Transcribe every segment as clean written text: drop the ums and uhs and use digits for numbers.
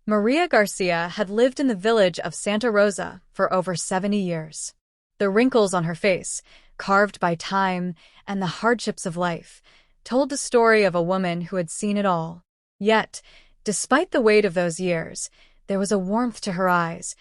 Maria Garcia had lived in the village of Santa Rosa for over 70 years. The wrinkles on her face, carved by time and the hardships of life, told the story of a woman who had seen it all. Yet, despite the weight of those years, there was a warmth to her eyes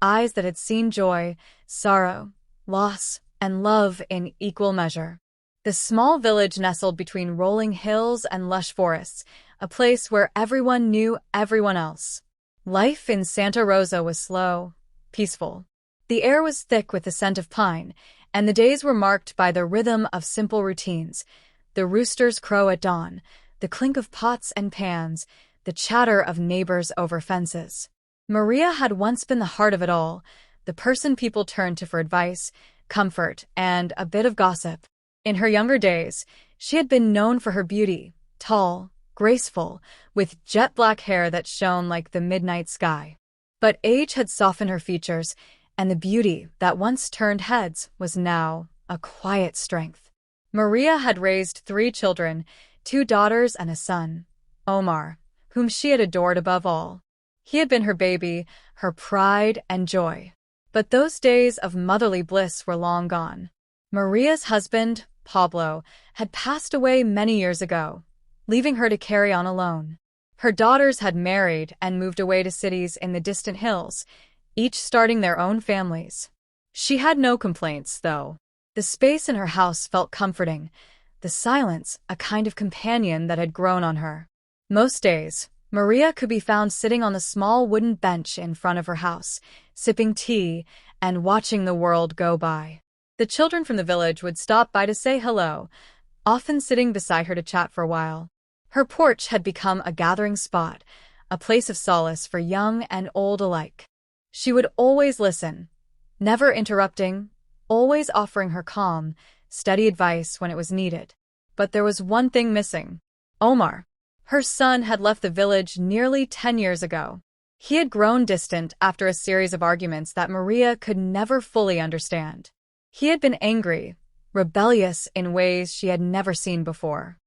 that had seen joy, sorrow, loss, and love in equal measure. The small village nestled between rolling hills and lush forests, a place where everyone knew everyone else. Life in Santa Rosa was slow, peaceful. The air was thick with the scent of pine, and the days were marked by the rhythm of simple routines. The roosters crow at dawn, the clink of pots and pans, the chatter of neighbors over fences. Maria had once been the heart of it all, the person people turned to for advice, comfort, and a bit of gossip. In her younger days, she had been known for her beauty, tall, graceful, with jet-black hair that shone like the midnight sky. But age had softened her features, and the beauty that once turned heads was now a quiet strength. Maria had raised 3 children, 2 daughters and a son, Omar, whom she had adored above all. He had been her baby, her pride and joy. But those days of motherly bliss were long gone. Maria's husband, Pablo, had passed away many years ago, leaving her to carry on alone. Her daughters had married and moved away to cities in the distant hills, each starting their own families. She had no complaints, though. The space in her house felt comforting, the silence a kind of companion that had grown on her. Most days, Maria could be found sitting on the small wooden bench in front of her house, sipping tea and watching the world go by. The children from the village would stop by to say hello, often sitting beside her to chat for a while. Her porch had become a gathering spot, a place of solace for young and old alike. She would always listen, never interrupting, always offering her calm, steady advice when it was needed. But there was one thing missing: Omar. Her son had left the village nearly 10 years ago. He had grown distant after a series of arguments that Maria could never fully understand. He had been angry, rebellious in ways she had never seen before.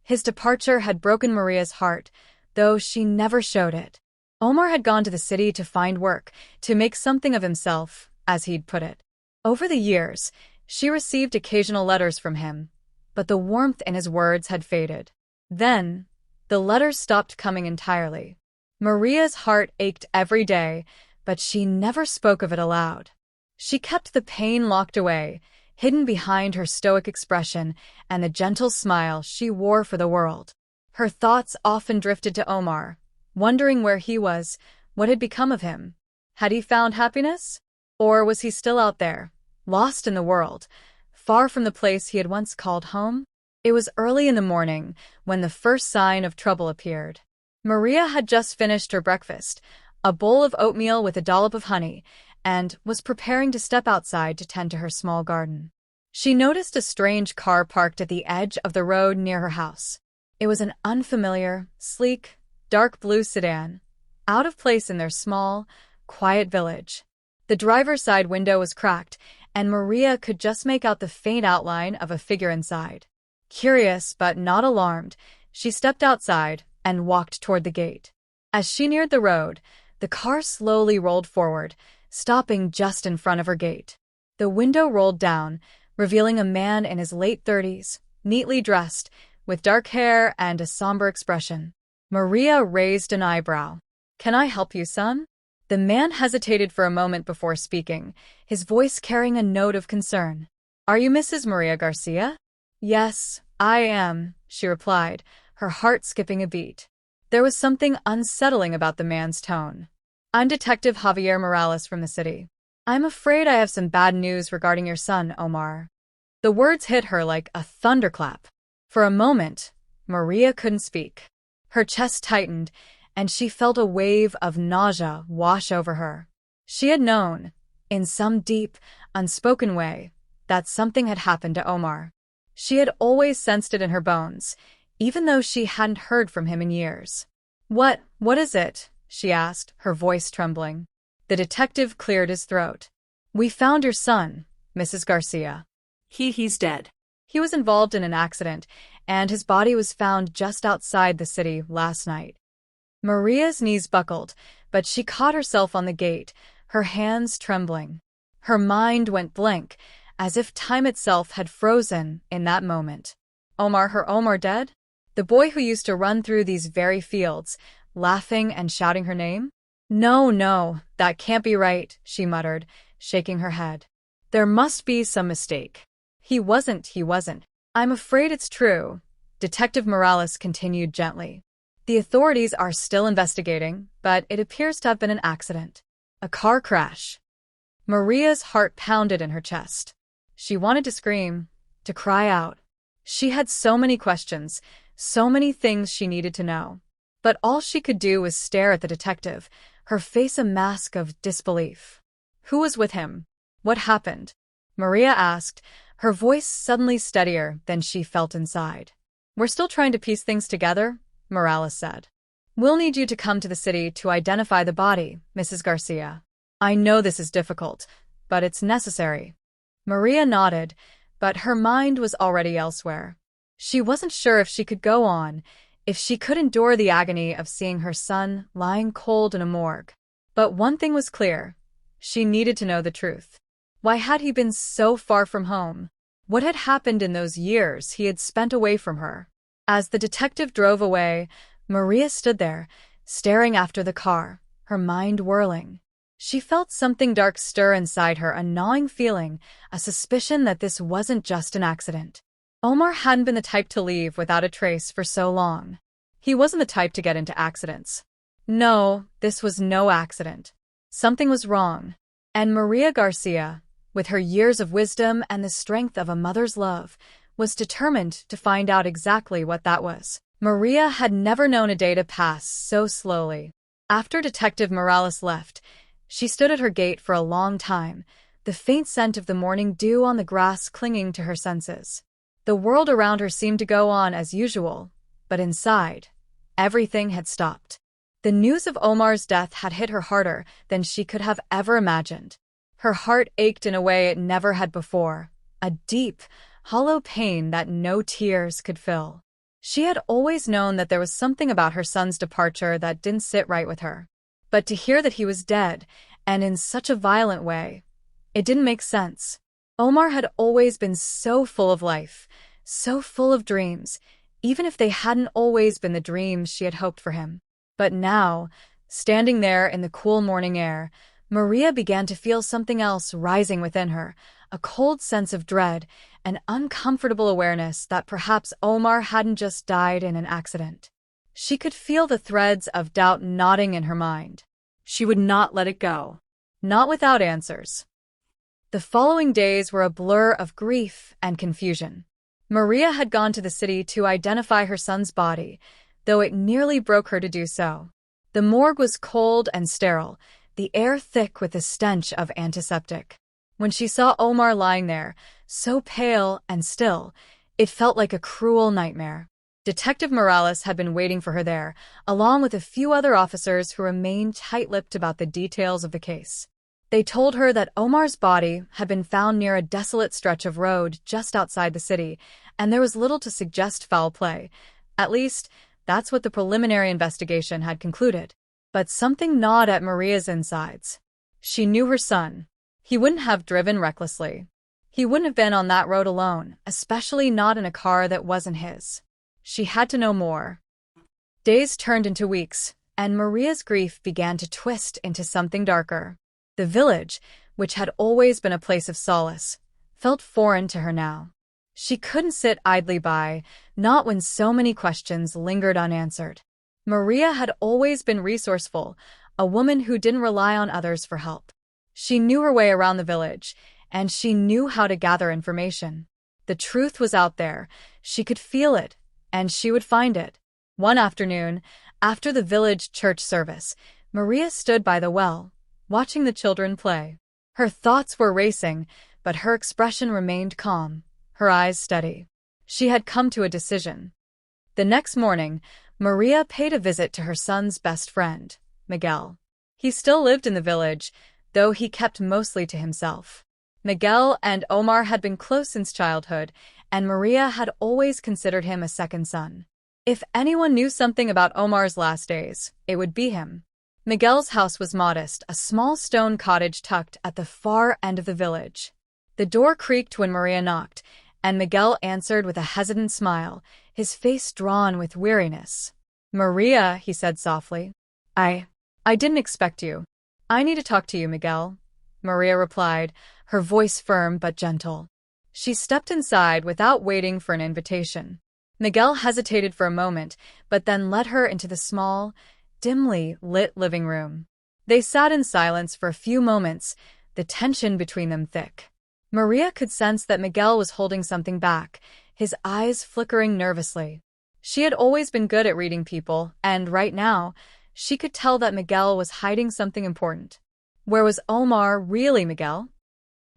His departure had broken Maria's heart, though she never showed it. Omar had gone to the city to find work, to make something of himself, as he'd put it. Over the years, she received occasional letters from him, but the warmth in his words had faded. Then, the letters stopped coming entirely. Maria's heart ached every day, but she never spoke of it aloud. She kept the pain locked away, hidden behind her stoic expression and the gentle smile she wore for the world. Her thoughts often drifted to Omar, wondering where he was, what had become of him. Had he found happiness? Or was he still out there, lost in the world, far from the place he had once called home? It was early in the morning when the first sign of trouble appeared. Maria had just finished her breakfast, a bowl of oatmeal with a dollop of honey, and was preparing to step outside to tend to her small garden. She noticed a strange car parked at the edge of the road near her house. It was an unfamiliar, sleek, dark blue sedan, out of place in their small, quiet village. The driver's side window was cracked, and Maria could just make out the faint outline of a figure inside. Curious but not alarmed, she stepped outside and walked toward the gate. As she neared the road, the car slowly rolled forward, stopping just in front of her gate. The window rolled down, revealing a man in his late 30s, neatly dressed, with dark hair and a somber expression. Maria raised an eyebrow. "Can I help you, son?" The man hesitated for a moment before speaking, his voice carrying a note of concern. "Are you Mrs. Maria Garcia?" "Yes, I am," she replied, her heart skipping a beat. There was something unsettling about the man's tone. "I'm Detective Javier Morales from the city. I'm afraid I have some bad news regarding your son, Omar." The words hit her like a thunderclap. For a moment, Maria couldn't speak. Her chest tightened, and she felt a wave of nausea wash over her. She had known, in some deep, unspoken way, that something had happened to Omar. She had always sensed it in her bones, even though she hadn't heard from him in years. What is it?" she asked, her voice trembling. The detective cleared his throat. "We found your son, Mrs. Garcia. He's dead." He was involved in an accident, and his body was found just outside the city last night." Maria's knees buckled, But she caught herself on the gate, her hands trembling. Her mind went blank, as if time itself had frozen in that moment. Her Omar dead? The boy who used to run through these very fields, laughing and shouting her name? No, no, that can't be right, she muttered, shaking her head. There must be some mistake. He wasn't. I'm afraid it's true, Detective Morales continued gently. The authorities are still investigating, but it appears to have been an accident. A car crash. Maria's heart pounded in her chest. She wanted to scream, to cry out. She had so many questions, so many things she needed to know. But all she could do was stare at the detective, her face a mask of disbelief. Who was with him? What happened? Maria asked, her voice suddenly steadier than she felt inside. We're still trying to piece things together, Morales said. We'll need you to come to the city to identify the body, Mrs. Garcia. I know this is difficult, but it's necessary. Maria nodded, but her mind was already elsewhere. She wasn't sure if she could go on, if she could endure the agony of seeing her son lying cold in a morgue. But one thing was clear. She needed to know the truth. Why had he been so far from home? What had happened in those years he had spent away from her? As the detective drove away, Maria stood there, staring after the car, her mind whirling. She felt something dark stir inside her, a gnawing feeling, a suspicion that this wasn't just an accident. Omar hadn't been the type to leave without a trace for so long. He wasn't the type to get into accidents. No, this was no accident. Something was wrong. And Maria Garcia, with her years of wisdom and the strength of a mother's love, was determined to find out exactly what that was. Maria had never known a day to pass so slowly. After Detective Morales left, she stood at her gate for a long time, the faint scent of the morning dew on the grass clinging to her senses. The world around her seemed to go on as usual, but inside, everything had stopped. The news of Omar's death had hit her harder than she could have ever imagined. Her heart ached in a way it never had before, a deep, hollow pain that no tears could fill. She had always known that there was something about her son's departure that didn't sit right with her. But to hear that he was dead, and in such a violent way, it didn't make sense. Omar had always been so full of life, so full of dreams, even if they hadn't always been the dreams she had hoped for him. But now, standing there in the cool morning air, Maria began to feel something else rising within her, a cold sense of dread, an uncomfortable awareness that perhaps Omar hadn't just died in an accident. She could feel the threads of doubt knotting in her mind. She would not let it go. Not without answers. The following days were a blur of grief and confusion. Maria had gone to the city to identify her son's body, though it nearly broke her to do so. The morgue was cold and sterile, the air thick with the stench of antiseptic. When she saw Omar lying there, so pale and still, it felt like a cruel nightmare. Detective Morales had been waiting for her there, along with a few other officers who remained tight-lipped about the details of the case. They told her that Omar's body had been found near a desolate stretch of road just outside the city, and there was little to suggest foul play. At least, that's what the preliminary investigation had concluded. But something gnawed at Maria's insides. She knew her son. He wouldn't have driven recklessly. He wouldn't have been on that road alone, especially not in a car that wasn't his. She had to know more. Days turned into weeks, and Maria's grief began to twist into something darker. The village, which had always been a place of solace, felt foreign to her now. She couldn't sit idly by, not when so many questions lingered unanswered. Maria had always been resourceful, a woman who didn't rely on others for help. She knew her way around the village, and she knew how to gather information. The truth was out there, she could feel it, and she would find it. One afternoon, after the village church service, Maria stood by the well, watching the children play. Her thoughts were racing, but her expression remained calm, her eyes steady. She had come to a decision. The next morning, Maria paid a visit to her son's best friend, Miguel. He still lived in the village, though he kept mostly to himself. Miguel and Omar had been close since childhood, and Maria had always considered him a second son. If anyone knew something about Omar's last days, it would be him. Miguel's house was modest, a small stone cottage tucked at the far end of the village. The door creaked when Maria knocked, and Miguel answered with a hesitant smile, his face drawn with weariness. "Maria," he said softly. I didn't expect you. "I need to talk to you, Miguel," Maria replied, her voice firm but gentle. She stepped inside without waiting for an invitation. Miguel hesitated for a moment, but then led her into the small, dimly lit living room. They sat in silence for a few moments, the tension between them thick. Maria could sense that Miguel was holding something back, his eyes flickering nervously. She had always been good at reading people, and right now, she could tell that Miguel was hiding something important. "Where was Omar really, Miguel?"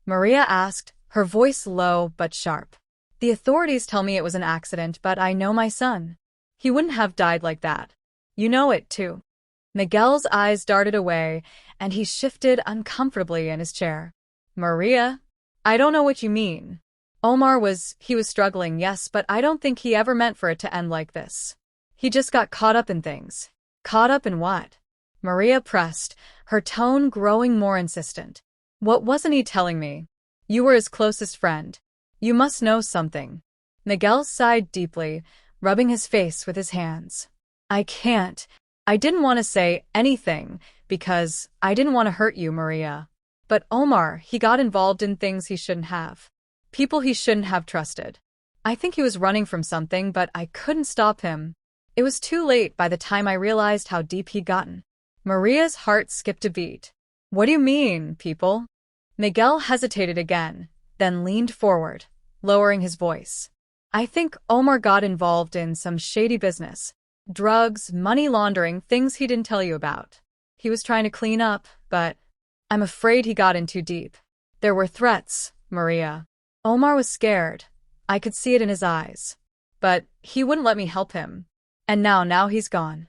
Maria asked, her voice low but sharp. "The authorities tell me it was an accident, but I know my son. He wouldn't have died like that. You know it, too." Miguel's eyes darted away, and he shifted uncomfortably in his chair. "Maria, I don't know what you mean. He was struggling, yes, but I don't think he ever meant for it to end like this. He just got caught up in things." "Caught up in what?" Maria pressed, her tone growing more insistent. "What wasn't he telling me? You were his closest friend. You must know something." Miguel sighed deeply, rubbing his face with his hands. "I can't. I didn't want to say anything because I didn't want to hurt you, Maria. But Omar, he got involved in things he shouldn't have. People he shouldn't have trusted. I think he was running from something, but I couldn't stop him. It was too late by the time I realized how deep he'd gotten." Maria's heart skipped a beat. "What do you mean, people?" Miguel hesitated again, then leaned forward, lowering his voice. "I think Omar got involved in some shady business. Drugs, money laundering, things he didn't tell you about. He was trying to clean up, but I'm afraid he got in too deep. There were threats, Maria. Omar was scared. I could see it in his eyes. But he wouldn't let me help him. And now he's gone."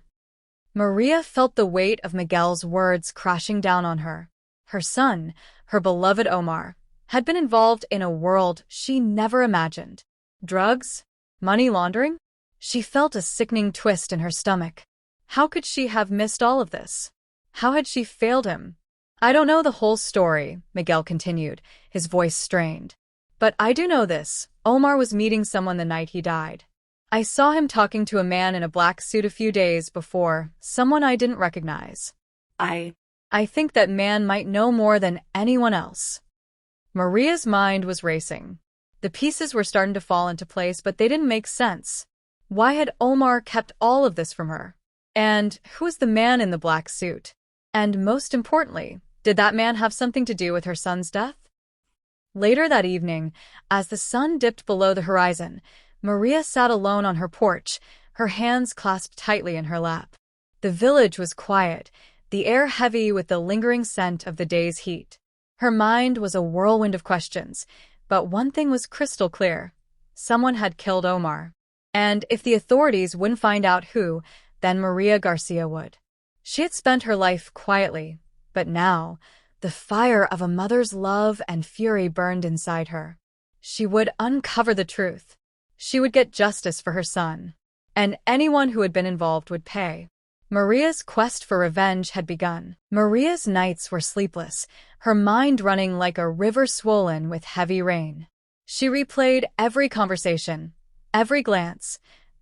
Maria felt the weight of Miguel's words crashing down on her. Her son, her beloved Omar, had been involved in a world she never imagined. Drugs? Money laundering? She felt a sickening twist in her stomach. How could she have missed all of this? How had she failed him? "I don't know the whole story," Miguel continued, his voice strained. "But I do know this. Omar was meeting someone the night he died. I saw him talking to a man in a black suit a few days before, someone I didn't recognize. I think that man might know more than anyone else." Maria's mind was racing. The pieces were starting to fall into place, but they didn't make sense. Why had Omar kept all of this from her? And who was the man in the black suit? And most importantly, did that man have something to do with her son's death? Later that evening, as the sun dipped below the horizon, Maria sat alone on her porch, her hands clasped tightly in her lap. The village was quiet, the air heavy with the lingering scent of the day's heat. Her mind was a whirlwind of questions, but one thing was crystal clear. Someone had killed Omar. And if the authorities wouldn't find out who, then Maria Garcia would. She had spent her life quietly, but now, the fire of a mother's love and fury burned inside her. She would uncover the truth. She would get justice for her son. And anyone who had been involved would pay. Maria's quest for revenge had begun. Maria's nights were sleepless, her mind running like a river swollen with heavy rain. She replayed every conversation, every glance,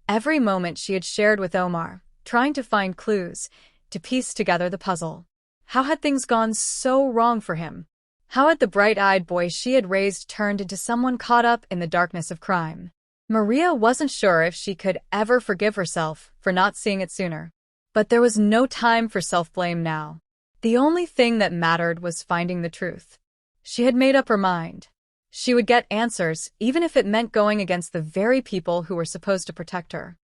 every moment she had shared with Omar, trying to find clues, to piece together the puzzle. How had things gone so wrong for him? How had the bright-eyed boy she had raised turned into someone caught up in the darkness of crime? Maria wasn't sure if she could ever forgive herself for not seeing it sooner. But there was no time for self-blame now. The only thing that mattered was finding the truth. She had made up her mind. She would get answers, even if it meant going against the very people who were supposed to protect her.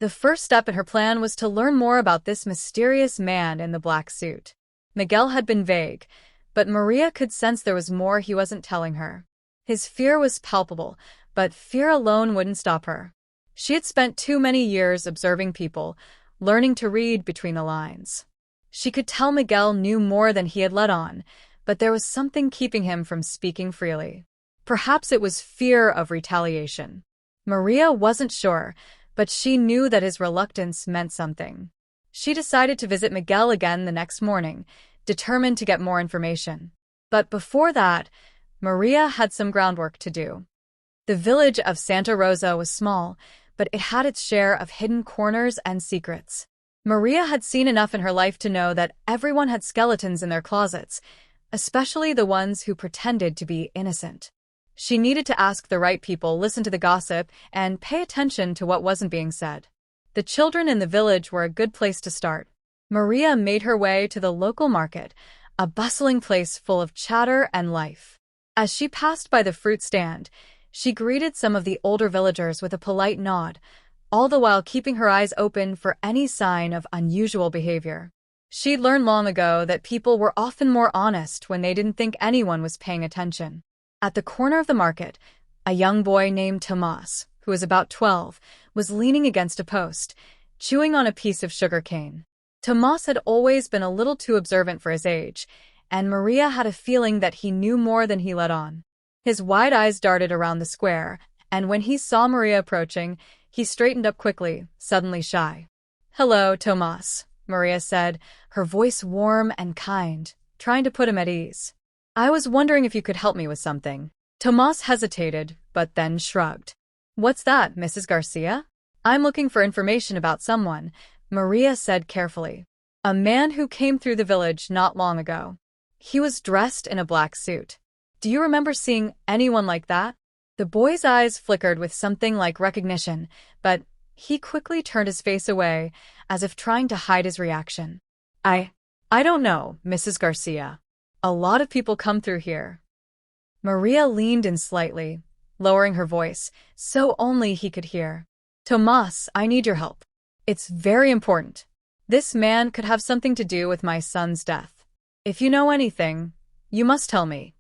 The first step in her plan was to learn more about this mysterious man in the black suit. Miguel had been vague, but Maria could sense there was more he wasn't telling her. His fear was palpable, but fear alone wouldn't stop her. She had spent too many years observing people, learning to read between the lines. She could tell Miguel knew more than he had let on, but there was something keeping him from speaking freely. Perhaps it was fear of retaliation. Maria wasn't sure, but she knew that his reluctance meant something. She decided to visit Miguel again the next morning, determined to get more information. But before that, Maria had some groundwork to do. The village of Santa Rosa was small, but it had its share of hidden corners and secrets. Maria had seen enough in her life to know that everyone had skeletons in their closets, especially the ones who pretended to be innocent. She needed to ask the right people, listen to the gossip, and pay attention to what wasn't being said. The children in the village were a good place to start. Maria made her way to the local market, a bustling place full of chatter and life. As she passed by the fruit stand, she greeted some of the older villagers with a polite nod, all the while keeping her eyes open for any sign of unusual behavior. She'd learned long ago that people were often more honest when they didn't think anyone was paying attention. At the corner of the market, a young boy named Tomas, who was about 12, was leaning against a post, chewing on a piece of sugar cane. Tomas had always been a little too observant for his age, and Maria had a feeling that he knew more than he let on. His wide eyes darted around the square, and when he saw Maria approaching, he straightened up quickly, suddenly shy. "Hello, Tomas," Maria said, her voice warm and kind, trying to put him at ease. "I was wondering if you could help me with something." Tomas hesitated, but then shrugged. "What's that, Mrs. Garcia?" "I'm looking for information about someone," Maria said carefully. "A man who came through the village not long ago. He was dressed in a black suit. Do you remember seeing anyone like that?" The boy's eyes flickered with something like recognition, but he quickly turned his face away, as if trying to hide his reaction. I don't know, Mrs. Garcia. A lot of people come through here." Maria leaned in slightly, lowering her voice, so only he could hear. "Tomas, I need your help. It's very important. This man could have something to do with my son's death. If you know anything, you must tell me."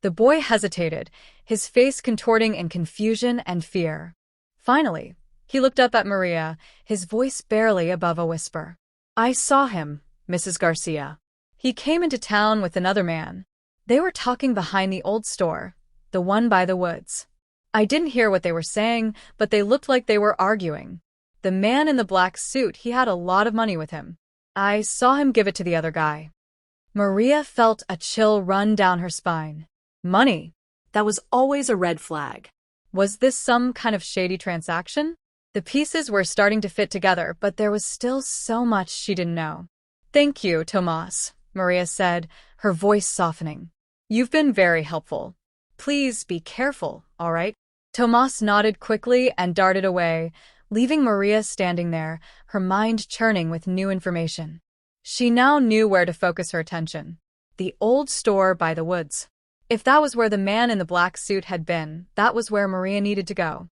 The boy hesitated, his face contorting in confusion and fear. Finally, he looked up at Maria, his voice barely above a whisper. "I saw him, Mrs. Garcia. He came into town with another man. They were talking behind the old store, the one by the woods. I didn't hear what they were saying, but they looked like they were arguing. The man in the black suit, he had a lot of money with him. I saw him give it to the other guy." Maria felt a chill run down her spine. Money? That was always a red flag. Was this some kind of shady transaction? The pieces were starting to fit together, but there was still so much she didn't know. "Thank you, Tomas," Maria said, her voice softening. "You've been very helpful. Please be careful, all right?" Tomas nodded quickly and darted away, leaving Maria standing there, her mind churning with new information. She now knew where to focus her attention. The old store by the woods. If that was where the man in the black suit had been, that was where Maria needed to go.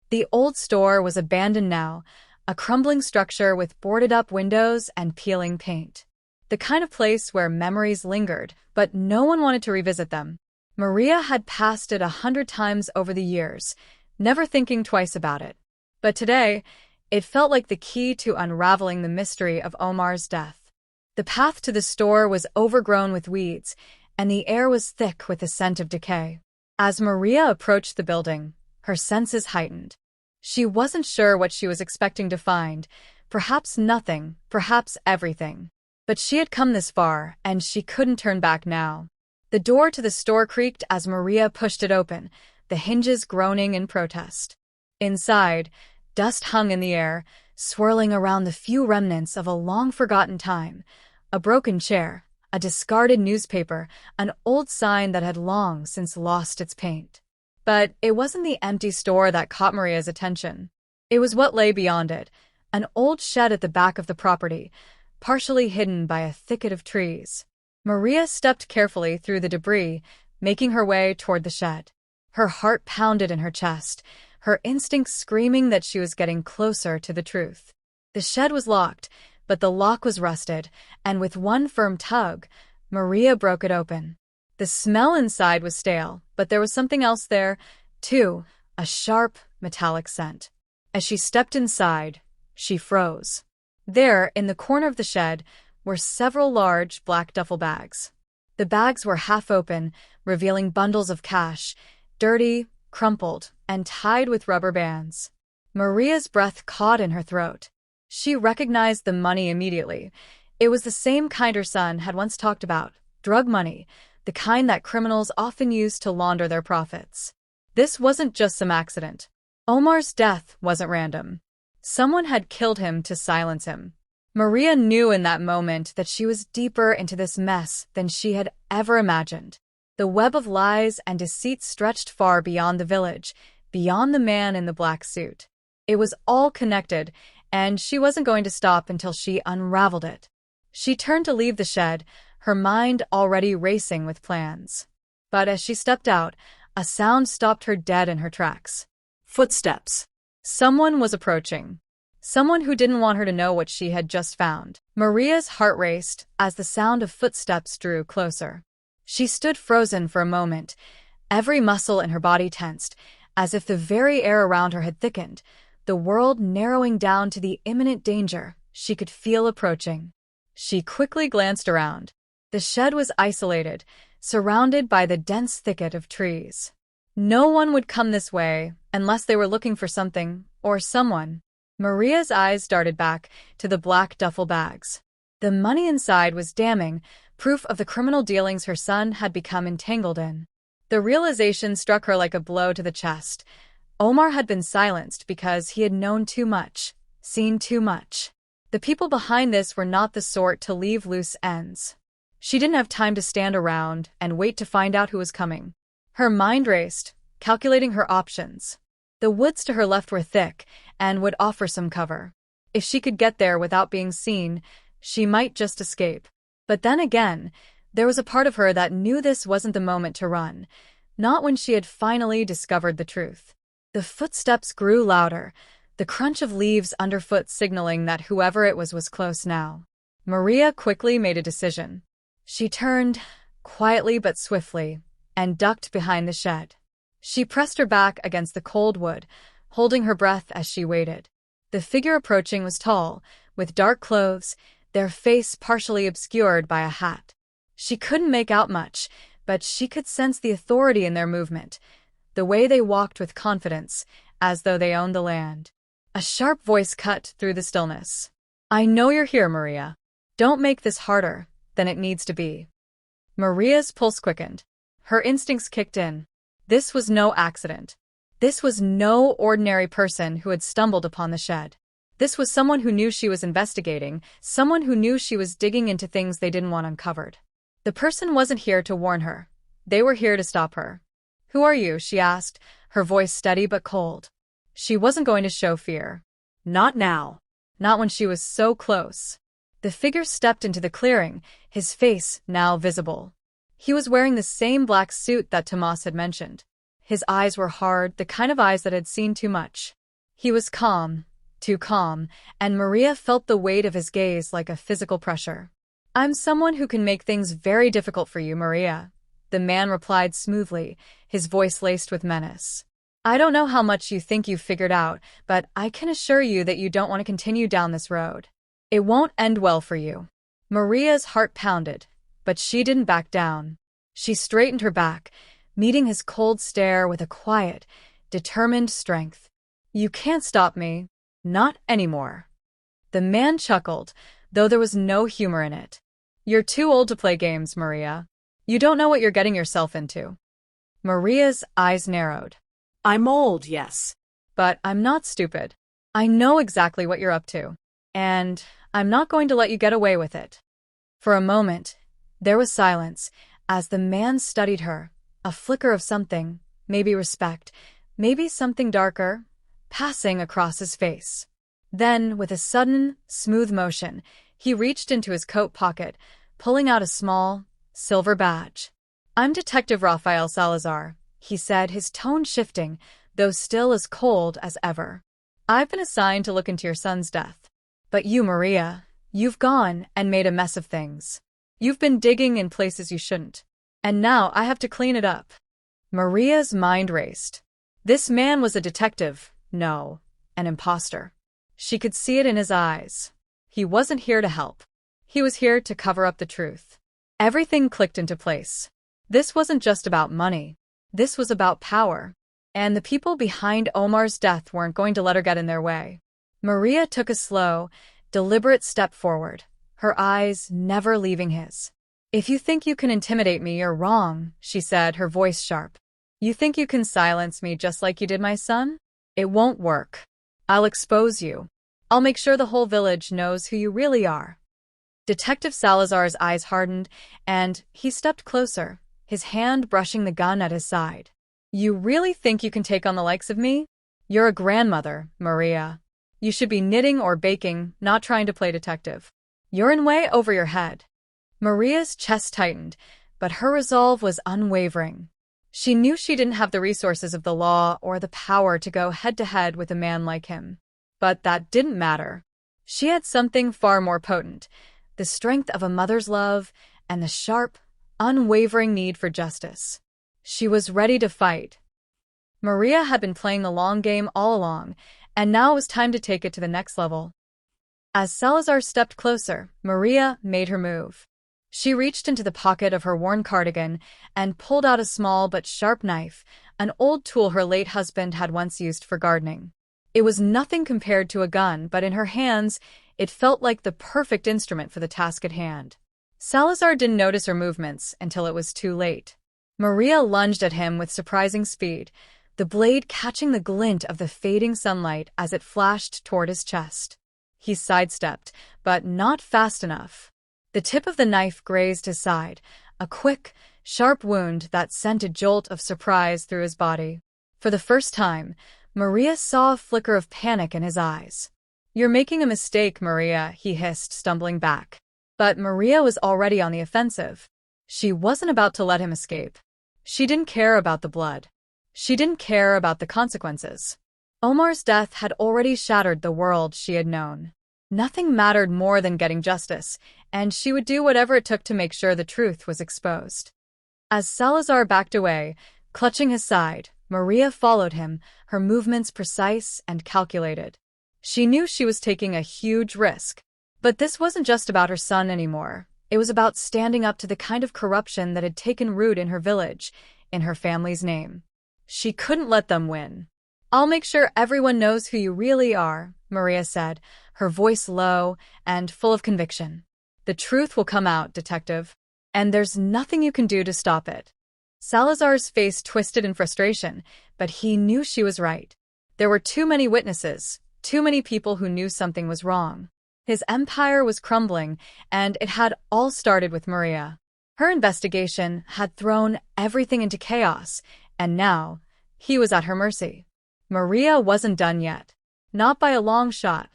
The old store was abandoned now, a crumbling structure with boarded-up windows and peeling paint. The kind of place where memories lingered, but no one wanted to revisit them. Maria had passed it 100 times over the years, never thinking twice about it. But today, it felt like the key to unraveling the mystery of Omar's death. The path to the store was overgrown with weeds, and the air was thick with the scent of decay. As Maria approached the building, her senses heightened. She wasn't sure what she was expecting to find, perhaps nothing, perhaps everything. But she had come this far, and she couldn't turn back now. The door to the store creaked as Maria pushed it open, the hinges groaning in protest. Inside, dust hung in the air, swirling around the few remnants of a long-forgotten time. A broken chair, a discarded newspaper, an old sign that had long since lost its paint. But it wasn't the empty store that caught Maria's attention. It was what lay beyond it, an old shed at the back of the property, partially hidden by a thicket of trees. Maria stepped carefully through the debris, making her way toward the shed. Her heart pounded in her chest, her instincts screaming that she was getting closer to the truth. The shed was locked, but the lock was rusted, and with one firm tug, Maria broke it open. The smell inside was stale, but there was something else there, too, a sharp, metallic scent. As she stepped inside, she froze. There, in the corner of the shed, were several large black duffel bags. The bags were half open, revealing bundles of cash, dirty, crumpled, and tied with rubber bands. Maria's breath caught in her throat. She recognized the money immediately. It was the same kind her son had once talked about, drug money, the kind that criminals often use to launder their profits. This wasn't just some accident. Omar's death wasn't random. Someone had killed him to silence him. Maria knew in that moment that she was deeper into this mess than she had ever imagined. The web of lies and deceit stretched far beyond the village, beyond the man in the black suit. It was all connected, and she wasn't going to stop until she unraveled it. She turned to leave the shed, her mind already racing with plans. But as she stepped out, a sound stopped her dead in her tracks. Footsteps. Someone was approaching. Someone who didn't want her to know what she had just found. Maria's heart raced as the sound of footsteps drew closer. She stood frozen for a moment, every muscle in her body tensed, as if the very air around her had thickened, the world narrowing down to the imminent danger she could feel approaching. She quickly glanced around. The shed was isolated, surrounded by the dense thicket of trees. No one would come this way unless they were looking for something or someone. Maria's eyes darted back to the black duffel bags. The money inside was damning, proof of the criminal dealings her son had become entangled in. The realization struck her like a blow to the chest. Omar had been silenced because he had known too much, seen too much. The people behind this were not the sort to leave loose ends. She didn't have time to stand around and wait to find out who was coming. Her mind raced, calculating her options. The woods to her left were thick and would offer some cover. If she could get there without being seen, she might just escape. But then again, there was a part of her that knew this wasn't the moment to run, not when she had finally discovered the truth. The footsteps grew louder, the crunch of leaves underfoot signaling that whoever it was close now. Maria quickly made a decision. She turned, quietly but swiftly, and ducked behind the shed. She pressed her back against the cold wood, holding her breath as she waited. The figure approaching was tall, with dark clothes, their face partially obscured by a hat. She couldn't make out much, but she could sense the authority in their movement, the way they walked with confidence, as though they owned the land. A sharp voice cut through the stillness. "I know you're here, Maria. Don't make this harder than it needs to be." Maria's pulse quickened. Her instincts kicked in. This was no accident. This was no ordinary person who had stumbled upon the shed. This was someone who knew she was investigating, someone who knew she was digging into things they didn't want uncovered. The person wasn't here to warn her. They were here to stop her. "Who are you?" she asked, her voice steady but cold. She wasn't going to show fear. Not now. Not when she was so close. The figure stepped into the clearing, his face now visible. He was wearing the same black suit that Tomas had mentioned. His eyes were hard, the kind of eyes that had seen too much. He was calm, too calm, and Maria felt the weight of his gaze like a physical pressure. "I'm someone who can make things very difficult for you, Maria," the man replied smoothly, his voice laced with menace. "I don't know how much you think you've figured out, but I can assure you that you don't want to continue down this road. It won't end well for you." Maria's heart pounded, but she didn't back down. She straightened her back, meeting his cold stare with a quiet, determined strength. "You can't stop me. Not anymore." The man chuckled, though there was no humor in it. "You're too old to play games, Maria. You don't know what you're getting yourself into." Maria's eyes narrowed. "I'm old, yes. But I'm not stupid. I know exactly what you're up to. And I'm not going to let you get away with it." For a moment, there was silence as the man studied her, a flicker of something, maybe respect, maybe something darker, passing across his face. Then, with a sudden, smooth motion, he reached into his coat pocket, pulling out a small, silver badge. "I'm Detective Rafael Salazar," he said, his tone shifting, though still as cold as ever. "I've been assigned to look into your son's death. But you, Maria, you've gone and made a mess of things. You've been digging in places you shouldn't. And now I have to clean it up." Maria's mind raced. This man was a detective, no, an imposter. She could see it in his eyes. He wasn't here to help. He was here to cover up the truth. Everything clicked into place. This wasn't just about money. This was about power. And the people behind Omar's death weren't going to let her get in their way. Maria took a slow, deliberate step forward, her eyes never leaving his. "If you think you can intimidate me, you're wrong," she said, her voice sharp. "You think you can silence me just like you did my son? It won't work. I'll expose you. I'll make sure the whole village knows who you really are." Detective Salazar's eyes hardened, and he stepped closer, his hand brushing the gun at his side. "You really think you can take on the likes of me? You're a grandmother, Maria. You should be knitting or baking, not trying to play detective. You're in way over your head." Maria's chest tightened, but her resolve was unwavering. She knew she didn't have the resources of the law or the power to go head-to-head with a man like him. But that didn't matter. She had something far more potent, the strength of a mother's love and the sharp, unwavering need for justice. She was ready to fight. Maria had been playing the long game all along, and now it was time to take it to the next level. As Salazar stepped closer, Maria made her move. She reached into the pocket of her worn cardigan and pulled out a small but sharp knife, an old tool her late husband had once used for gardening. It was nothing compared to a gun, but in her hands, it felt like the perfect instrument for the task at hand. Salazar didn't notice her movements until it was too late. Maria lunged at him with surprising speed, the blade catching the glint of the fading sunlight as it flashed toward his chest. He sidestepped, but not fast enough. The tip of the knife grazed his side, a quick, sharp wound that sent a jolt of surprise through his body. For the first time, Maria saw a flicker of panic in his eyes. "You're making a mistake, Maria," he hissed, stumbling back. But Maria was already on the offensive. She wasn't about to let him escape. She didn't care about the blood. She didn't care about the consequences. Omar's death had already shattered the world she had known. Nothing mattered more than getting justice, and she would do whatever it took to make sure the truth was exposed. As Salazar backed away, clutching his side, Maria followed him, her movements precise and calculated. She knew she was taking a huge risk. But this wasn't just about her son anymore. It was about standing up to the kind of corruption that had taken root in her village, in her family's name. She couldn't let them win. "I'll make sure everyone knows who you really are," Maria said, her voice low and full of conviction. "The truth will come out, detective, and there's nothing you can do to stop it." Salazar's face twisted in frustration, but he knew she was right. There were too many witnesses, too many people who knew something was wrong. His empire was crumbling, and it had all started with Maria. Her investigation had thrown everything into chaos, and now he was at her mercy. Maria wasn't done yet. Not by a long shot.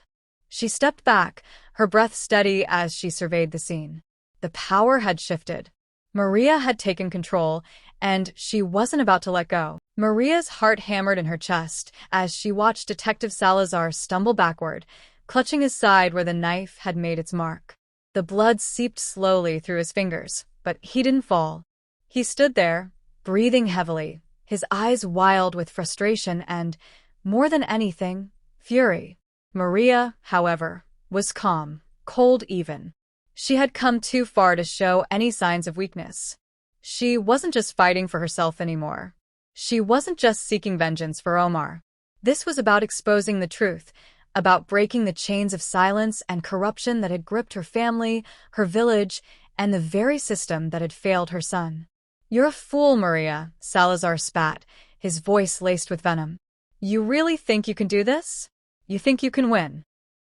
She stepped back, her breath steady as she surveyed the scene. The power had shifted. Maria had taken control, and she wasn't about to let go. Maria's heart hammered in her chest as she watched Detective Salazar stumble backward, clutching his side where the knife had made its mark. The blood seeped slowly through his fingers, but he didn't fall. He stood there, breathing heavily, his eyes wild with frustration and, more than anything, fury. Maria, however, was calm, cold even. She had come too far to show any signs of weakness. She wasn't just fighting for herself anymore. She wasn't just seeking vengeance for Omar. This was about exposing the truth, about breaking the chains of silence and corruption that had gripped her family, her village, and the very system that had failed her son. "You're a fool, Maria," Salazar spat, his voice laced with venom. "You really think you can do this? You think you can win?"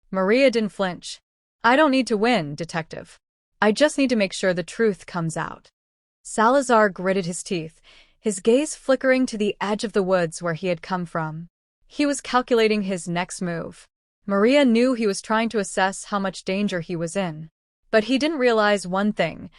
Maria didn't flinch. "I don't need to win, detective. I just need to make sure the truth comes out." Salazar gritted his teeth, his gaze flickering to the edge of the woods where he had come from. He was calculating his next move. Maria knew he was trying to assess how much danger he was in. But he didn't realize one thing.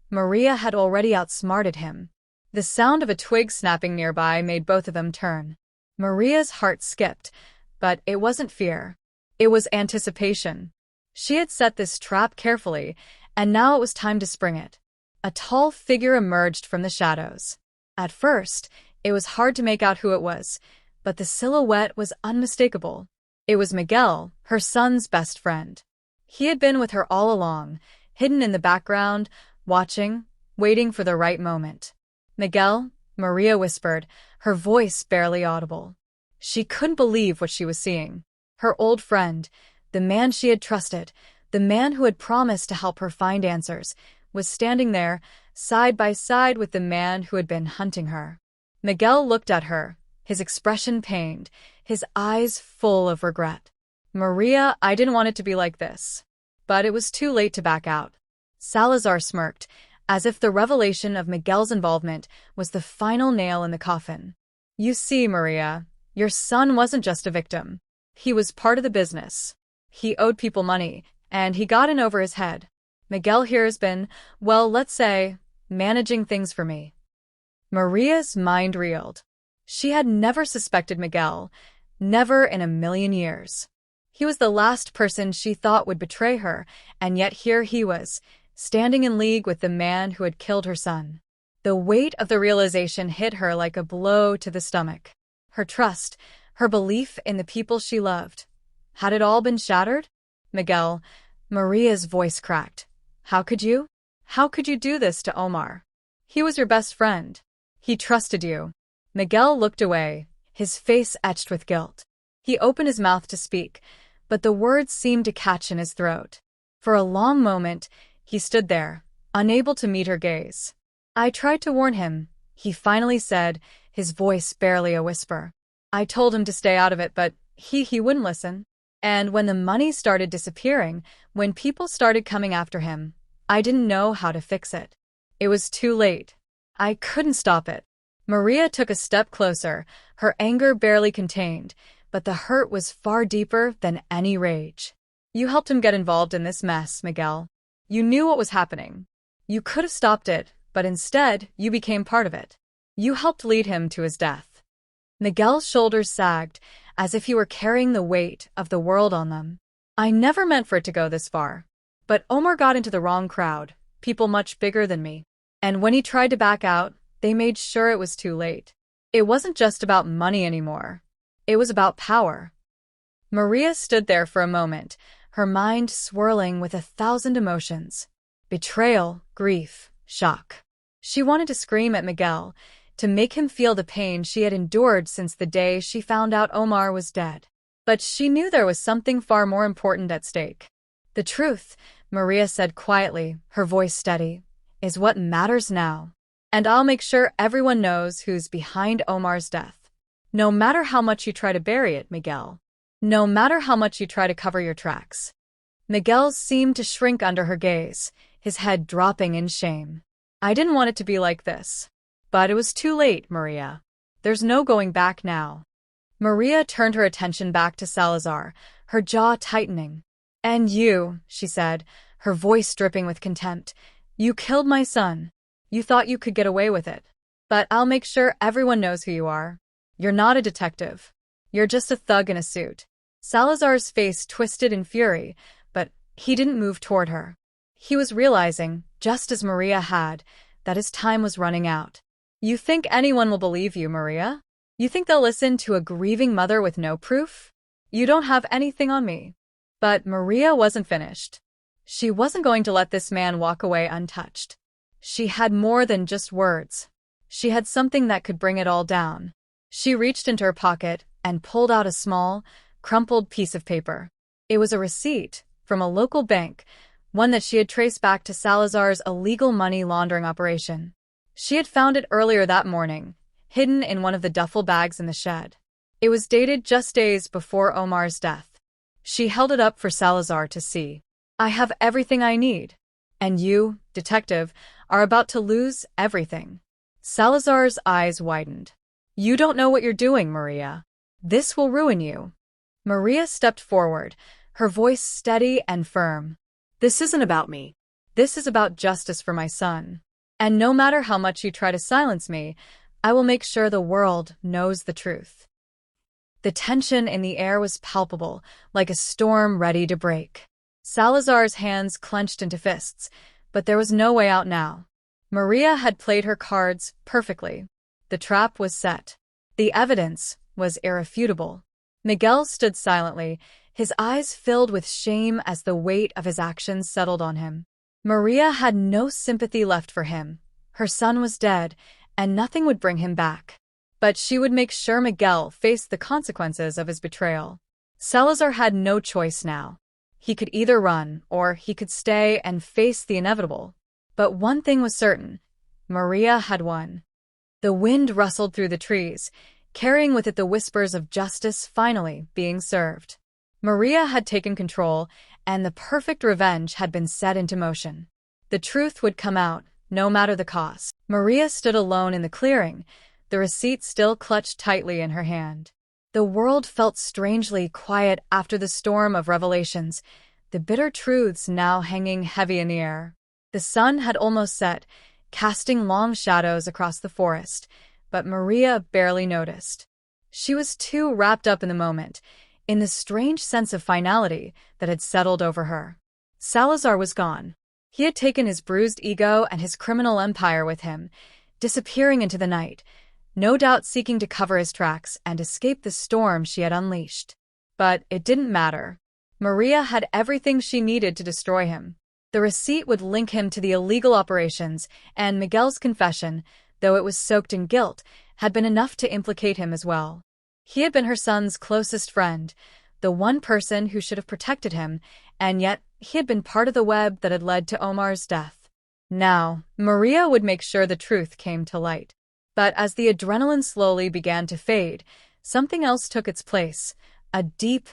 Maria had already outsmarted him. The sound of a twig snapping nearby made both of them turn. Maria's heart skipped, but it wasn't fear. It was anticipation. She had set this trap carefully, and now it was time to spring it. A tall figure emerged from the shadows. At first, it was hard to make out who it was, but the silhouette was unmistakable. It was Miguel, her son's best friend. He had been with her all along, hidden in the background, watching, waiting for the right moment. "Miguel," Maria whispered, her voice barely audible. She couldn't believe what she was seeing. Her old friend, the man she had trusted, the man who had promised to help her find answers, was standing there, side by side with the man who had been hunting her. Miguel looked at her, his expression pained, his eyes full of regret. "Maria, I didn't want it to be like this." But it was too late to back out. Salazar smirked, as if the revelation of Miguel's involvement was the final nail in the coffin. "You see, Maria, your son wasn't just a victim. He was part of the business. He owed people money, and he got in over his head. Miguel here has been, well, let's say, managing things for me." Maria's mind reeled. She had never suspected Miguel, never in a million years. He was the last person she thought would betray her, and yet here he was, standing in league with the man who had killed her son. The weight of the realization hit her like a blow to the stomach. Her trust, her belief in the people she loved. Had it all been shattered? "Miguel," Maria's voice cracked. "How could you? How could you do this to Omar? He was your best friend. He trusted you." Miguel looked away, his face etched with guilt. He opened his mouth to speak, but the words seemed to catch in his throat. For a long moment, he stood there, unable to meet her gaze. "I tried to warn him," he finally said, his voice barely a whisper. "I told him to stay out of it, but he wouldn't listen. And when the money started disappearing, when people started coming after him, I didn't know how to fix it. It was too late. I couldn't stop it." Maria took a step closer, her anger barely contained, but the hurt was far deeper than any rage. "You helped him get involved in this mess, Miguel. You knew what was happening. You could have stopped it, but instead, you became part of it. You helped lead him to his death." Miguel's shoulders sagged, as if he were carrying the weight of the world on them. "I never meant for it to go this far. But Omar got into the wrong crowd, people much bigger than me. And when he tried to back out, they made sure it was too late. It wasn't just about money anymore. It was about power." Maria stood there for a moment, her mind swirling with 1,000 emotions. Betrayal, grief, shock. She wanted to scream at Miguel, to make him feel the pain she had endured since the day she found out Omar was dead. But she knew there was something far more important at stake. "The truth," Maria said quietly, her voice steady, "is what matters now. And I'll make sure everyone knows who's behind Omar's death. No matter how much you try to bury it, Miguel. No matter how much you try to cover your tracks." Miguel seemed to shrink under her gaze, his head dropping in shame. "I didn't want it to be like this. But it was too late, Maria. There's no going back now." Maria turned her attention back to Salazar, her jaw tightening. "And you," she said, her voice dripping with contempt, "you killed my son. You thought you could get away with it. But I'll make sure everyone knows who you are. You're not a detective. You're just a thug in a suit." Salazar's face twisted in fury, but he didn't move toward her. He was realizing, just as Maria had, that his time was running out. "You think anyone will believe you, Maria? You think they'll listen to a grieving mother with no proof? You don't have anything on me." But Maria wasn't finished. She wasn't going to let this man walk away untouched. She had more than just words. She had something that could bring it all down. She reached into her pocket and pulled out a small, crumpled piece of paper. It was a receipt from a local bank, one that she had traced back to Salazar's illegal money laundering operation. She had found it earlier that morning, hidden in one of the duffel bags in the shed. It was dated just days before Omar's death. She held it up for Salazar to see. "I have everything I need. And you, detective, are about to lose everything." Salazar's eyes widened. "You don't know what you're doing, Maria. This will ruin you." Maria stepped forward, her voice steady and firm. "This isn't about me. This is about justice for my son. And no matter how much you try to silence me, I will make sure the world knows the truth." The tension in the air was palpable, like a storm ready to break. Salazar's hands clenched into fists, but there was no way out now. Maria had played her cards perfectly. The trap was set. The evidence was irrefutable. Miguel stood silently, his eyes filled with shame as the weight of his actions settled on him. Maria had no sympathy left for him. Her son was dead, and nothing would bring him back. But she would make sure Miguel faced the consequences of his betrayal. Salazar had no choice now. He could either run, or he could stay and face the inevitable. But one thing was certain: Maria had won. The wind rustled through the trees, carrying with it the whispers of justice finally being served. Maria had taken control, and the perfect revenge had been set into motion. The truth would come out, no matter the cost. Maria stood alone in the clearing, the receipt still clutched tightly in her hand. The world felt strangely quiet after the storm of revelations, the bitter truths now hanging heavy in the air. The sun had almost set, casting long shadows across the forest, but Maria barely noticed. She was too wrapped up in the moment, in the strange sense of finality that had settled over her. Salazar was gone. He had taken his bruised ego and his criminal empire with him, disappearing into the night, no doubt seeking to cover his tracks and escape the storm she had unleashed. But it didn't matter. Maria had everything she needed to destroy him. The receipt would link him to the illegal operations, and Miguel's confession, though it was soaked in guilt, had been enough to implicate him as well. He had been her son's closest friend, the one person who should have protected him, and yet he had been part of the web that had led to Omar's death. Now, Maria would make sure the truth came to light. But as the adrenaline slowly began to fade, something else took its place, a deep,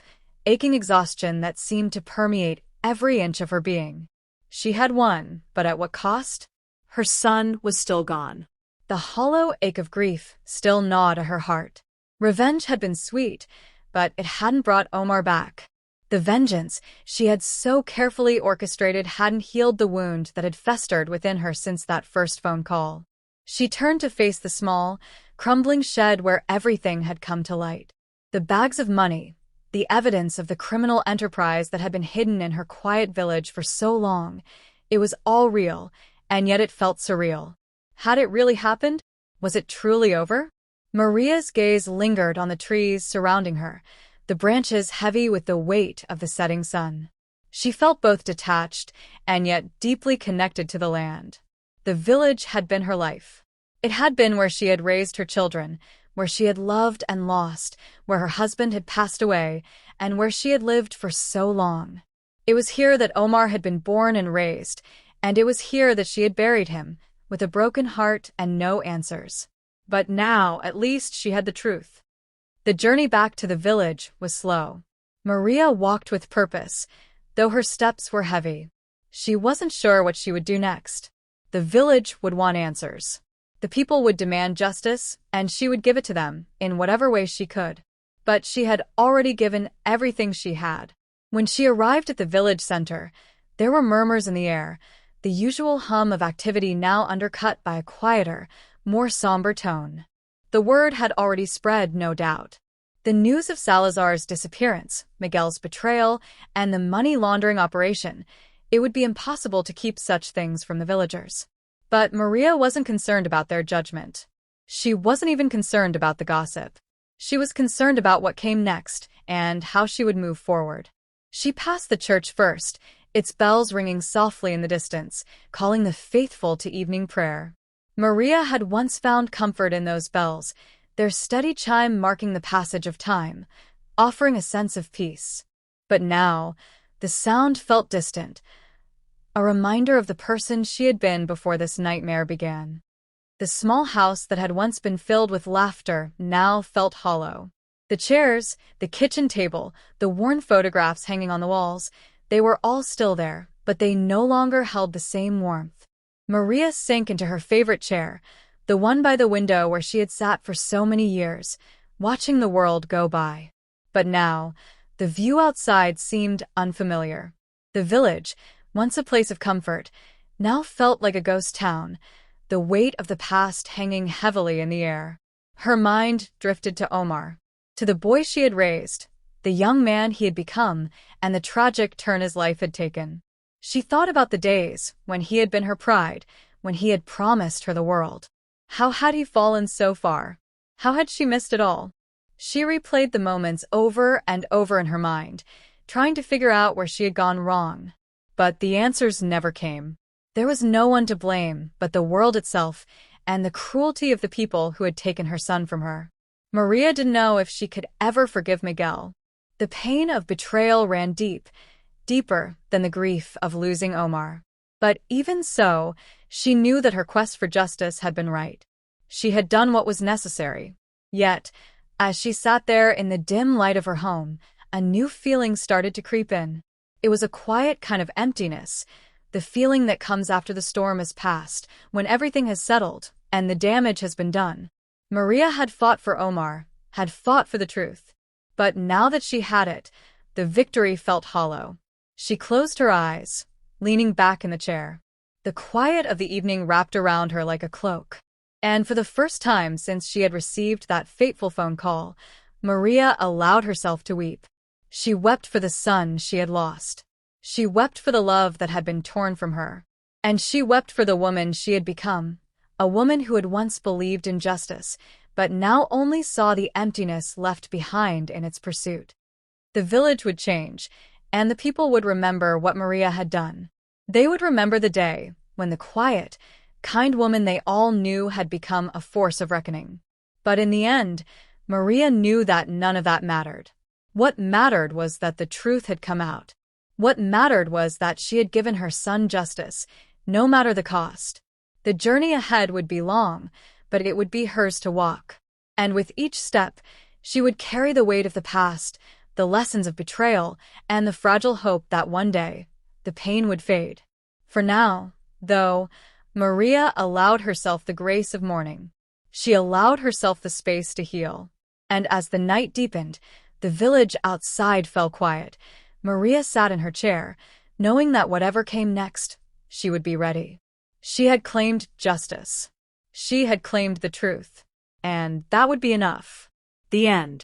aching exhaustion that seemed to permeate every inch of her being. She had won, but at what cost? Her son was still gone. The hollow ache of grief still gnawed at her heart. Revenge had been sweet, but it hadn't brought Omar back. The vengeance she had so carefully orchestrated hadn't healed the wound that had festered within her since that first phone call. She turned to face the small, crumbling shed where everything had come to light. The bags of money, the evidence of the criminal enterprise that had been hidden in her quiet village for so long. It was all real, and yet it felt surreal. Had it really happened? Was it truly over? Maria's gaze lingered on the trees surrounding her, the branches heavy with the weight of the setting sun. She felt both detached and yet deeply connected to the land. The village had been her life. It had been where she had raised her children, where she had loved and lost, where her husband had passed away, and where she had lived for so long. It was here that Omar had been born and raised, and it was here that she had buried him, with a broken heart and no answers. But now, at least, she had the truth. The journey back to the village was slow. Maria walked with purpose, though her steps were heavy. She wasn't sure what she would do next. The village would want answers. The people would demand justice, and she would give it to them in whatever way she could. But she had already given everything she had. When she arrived at the village center, there were murmurs in the air, the usual hum of activity now undercut by a quieter, more somber tone. The word had already spread, no doubt. The news of Salazar's disappearance, Miguel's betrayal, and the money laundering operation. It would be impossible to keep such things from the villagers. But Maria wasn't concerned about their judgment. She wasn't even concerned about the gossip. She was concerned about what came next and how she would move forward. She passed the church first, its bells ringing softly in the distance, calling the faithful to evening prayer. Maria had once found comfort in those bells, their steady chime marking the passage of time, offering a sense of peace. But now, the sound felt distant, a reminder of the person she had been before this nightmare began. The small house that had once been filled with laughter now felt hollow. The chairs, the kitchen table, the worn photographs hanging on the walls, they were all still there, but they no longer held the same warmth. Maria sank into her favorite chair, the one by the window where she had sat for so many years, watching the world go by. But now, the view outside seemed unfamiliar. The village, once a place of comfort, now felt like a ghost town, the weight of the past hanging heavily in the air. Her mind drifted to Omar, to the boy she had raised, the young man he had become, and the tragic turn his life had taken. She thought about the days when he had been her pride, when he had promised her the world. How had he fallen so far? How had she missed it all? She replayed the moments over and over in her mind, trying to figure out where she had gone wrong. But the answers never came. There was no one to blame but the world itself and the cruelty of the people who had taken her son from her. Maria didn't know if she could ever forgive Miguel. The pain of betrayal ran deep, deeper than the grief of losing Omar. But even so, she knew that her quest for justice had been right. She had done what was necessary. Yet, as she sat there in the dim light of her home, a new feeling started to creep in. It was a quiet kind of emptiness, the feeling that comes after the storm has passed, when everything has settled and the damage has been done. Maria had fought for Omar, had fought for the truth. But now that she had it, the victory felt hollow. She closed her eyes, leaning back in the chair. The quiet of the evening wrapped around her like a cloak. And for the first time since she had received that fateful phone call, Maria allowed herself to weep. She wept for the son she had lost. She wept for the love that had been torn from her. And she wept for the woman she had become, a woman who had once believed in justice, but now only saw the emptiness left behind in its pursuit. The village would change, and the people would remember what Maria had done. They would remember the day when the quiet, kind woman they all knew had become a force of reckoning. But in the end, Maria knew that none of that mattered. What mattered was that the truth had come out. What mattered was that she had given her son justice, no matter the cost. The journey ahead would be long, but it would be hers to walk. And with each step, she would carry the weight of the past, the lessons of betrayal, and the fragile hope that one day, the pain would fade. For now, though, Maria allowed herself the grace of mourning. She allowed herself the space to heal. And as the night deepened, the village outside fell quiet. Maria sat in her chair, knowing that whatever came next, she would be ready. She had claimed justice. She had claimed the truth. And that would be enough. The end.